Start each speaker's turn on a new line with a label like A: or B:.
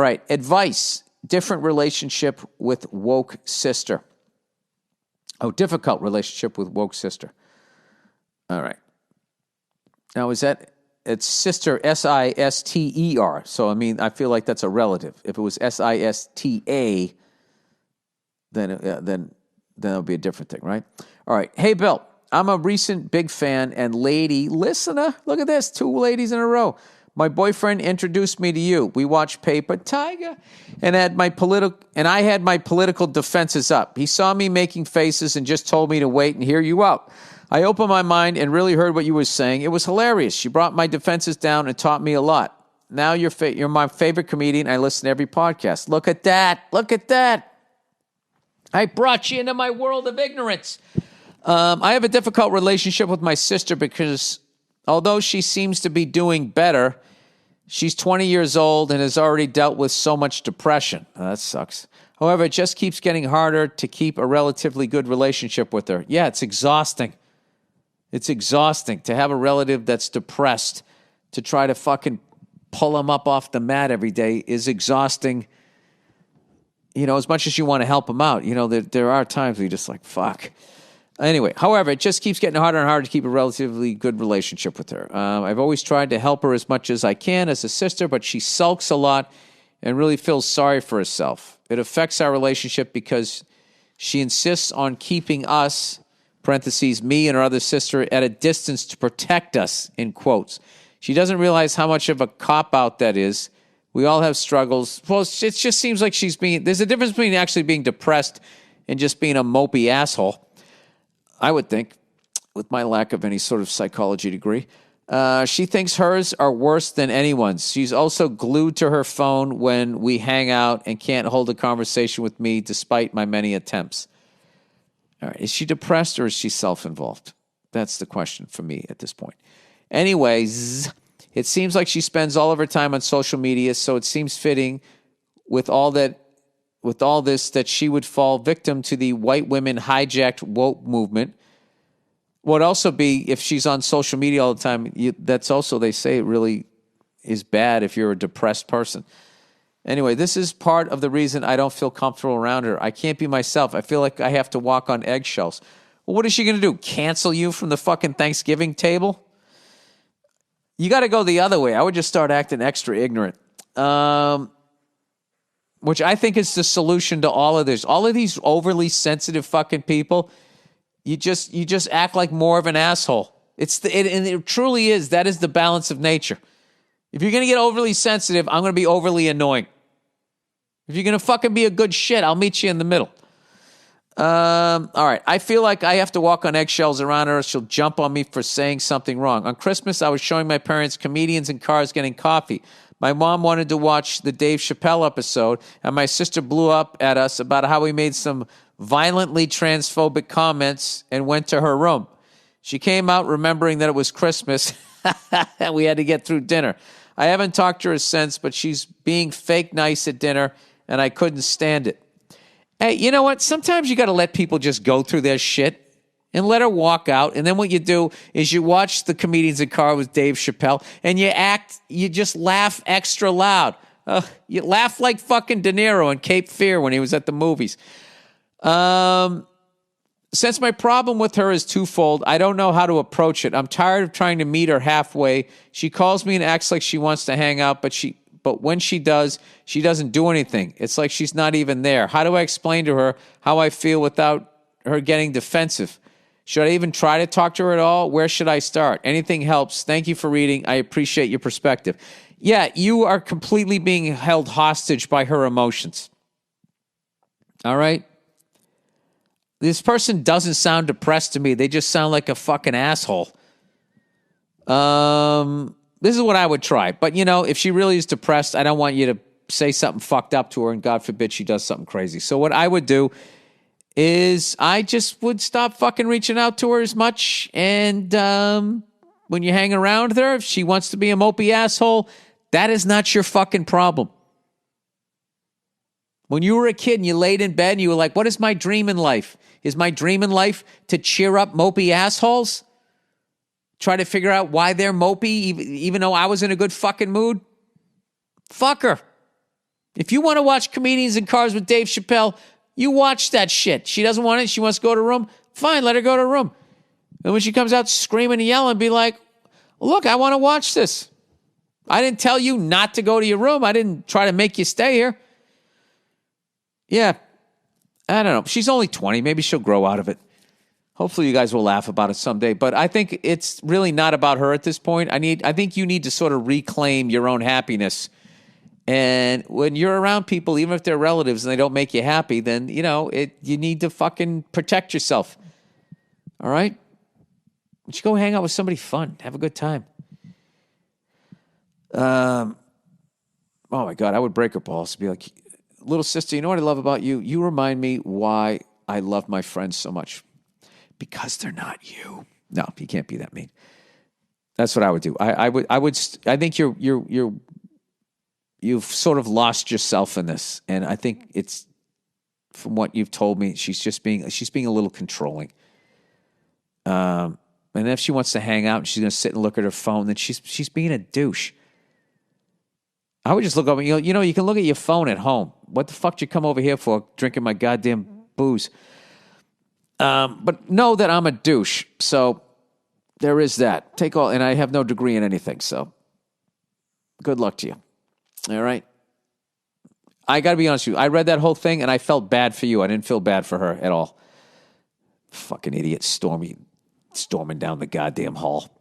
A: All right, advice. Different relationship with woke sister. Oh, difficult relationship with woke sister. All right. Now, it's sister, S-I-S-T-E-R. So, I mean, I feel like that's a relative. If it was S-I-S-T-A, then it would be a different thing, right? All right. Hey, Bill, I'm a recent big fan and lady listener. Look at this, 2 ladies in a row. My boyfriend introduced me to you. We watched Paper Tiger, and I had my political defenses up. He saw me making faces and just told me to wait and hear you out. I opened my mind and really heard what you were saying. It was hilarious. She brought my defenses down and taught me a lot. Now you're my favorite comedian. I listen to every podcast. Look at that. Look at that. I brought you into my world of ignorance. I have a difficult relationship with my sister because although she seems to be doing better, she's 20 years old and has already dealt with so much depression. That sucks. However, it just keeps getting harder to keep a relatively good relationship with her. Yeah, it's exhausting. It's exhausting to have a relative that's depressed. To try to fucking pull them up off the mat every day is exhausting. You know, as much as you want to help them out, you know, there are times where you're just like, fuck. Anyway, however, it just keeps getting harder and harder to keep a relatively good relationship with her. I've always tried to help her as much as I can as a sister, but she sulks a lot and really feels sorry for herself. It affects our relationship because she insists on keeping us, parentheses, me and her other sister, at a distance to protect us, in quotes. She doesn't realize how much of a cop-out that is. We all have struggles. Well, it just seems like there's a difference between actually being depressed and just being a mopey asshole. I would think, with my lack of any sort of psychology degree. She thinks hers are worse than anyone's. She's also glued to her phone when we hang out and can't hold a conversation with me despite my many attempts. All right, is she depressed or is she self-involved? That's the question for me at this point. Anyways, it seems like she spends all of her time on social media, so it seems fitting with all this that she would fall victim to the white women hijacked woke movement. Would also be if she's on social media all the time. That's also, they say, it really is bad if you're a depressed person. Anyway, this is part of the reason I don't feel comfortable around her. I can't be myself. I feel like I have to walk on eggshells. Well, what is she going to do? Cancel you from the fucking Thanksgiving table? You got to go the other way. I would just start acting extra ignorant. Which I think is the solution to all of this. All of these overly sensitive fucking people, you just act like more of an asshole. And it truly is. That is the balance of nature. If you're going to get overly sensitive, I'm going to be overly annoying. If you're going to fucking be a good shit, I'll meet you in the middle. All right. I feel like I have to walk on eggshells around her. She'll jump on me for saying something wrong. On Christmas, I was showing my parents comedians in cars getting coffee. My mom wanted to watch the Dave Chappelle episode, and my sister blew up at us about how we made some violently transphobic comments and went to her room. She came out remembering that it was Christmas, and we had to get through dinner. I haven't talked to her since, but she's being fake nice at dinner, and I couldn't stand it. Hey, you know what? Sometimes you got to let people just go through their shit and let her walk out. And then what you do is you watch the comedians in car with Dave Chappelle and you just laugh extra loud. You laugh like fucking De Niro in Cape Fear when he was at the movies. Since my problem with her is twofold, I don't know how to approach it. I'm tired of trying to meet her halfway. She calls me and acts like she wants to hang out, but when she does, she doesn't do anything. It's like she's not even there. How do I explain to her how I feel without her getting defensive? Should I even try to talk to her at all? Where should I start? Anything helps. Thank you for reading. I appreciate your perspective. Yeah, you are completely being held hostage by her emotions. All right? This person doesn't sound depressed to me. They just sound like a fucking asshole. This is what I would try. But, you know, if she really is depressed, I don't want you to say something fucked up to her, and God forbid she does something crazy. So what I would do is I just would stop fucking reaching out to her as much. And when you hang around with her, if she wants to be a mopey asshole, that is not your fucking problem. When you were a kid and you laid in bed and you were like, what is my dream in life? Is my dream in life to cheer up mopey assholes? Try to figure out why they're mopey even though I was in a good fucking mood? Fuck her. If you want to watch Comedians in Cars with Dave Chappelle, you watch that shit. She doesn't want it. She wants to go to her room. Fine, let her go to her room. And when she comes out screaming and yelling, be like, look, I want to watch this. I didn't tell you not to go to your room. I didn't try to make you stay here. Yeah, I don't know. She's only 20. Maybe she'll grow out of it. Hopefully you guys will laugh about it someday. But I think it's really not about her at this point. I think you need to sort of reclaim your own happiness. And when you're around people, even if they're relatives and they don't make you happy, then, you need to fucking protect yourself. All right? You should go hang out with somebody fun. Have a good time. Oh, my God. I would break her balls. Be like, little sister, you know what I love about you? You remind me why I love my friends so much. Because they're not you. No, you can't be that mean. That's what I would do. I think you've sort of lost yourself in this. And I think it's, from what you've told me, she's being a little controlling. And if she wants to hang out and she's going to sit and look at her phone, then she's being a douche. I would just look over, you can look at your phone at home. What the fuck did you come over here for, drinking my goddamn booze? But know that I'm a douche. So there is that. And I have no degree in anything. So good luck to you. All right. I got to be honest with you. I read that whole thing and I felt bad for you. I didn't feel bad for her at all. Fucking idiot storming down the goddamn hall.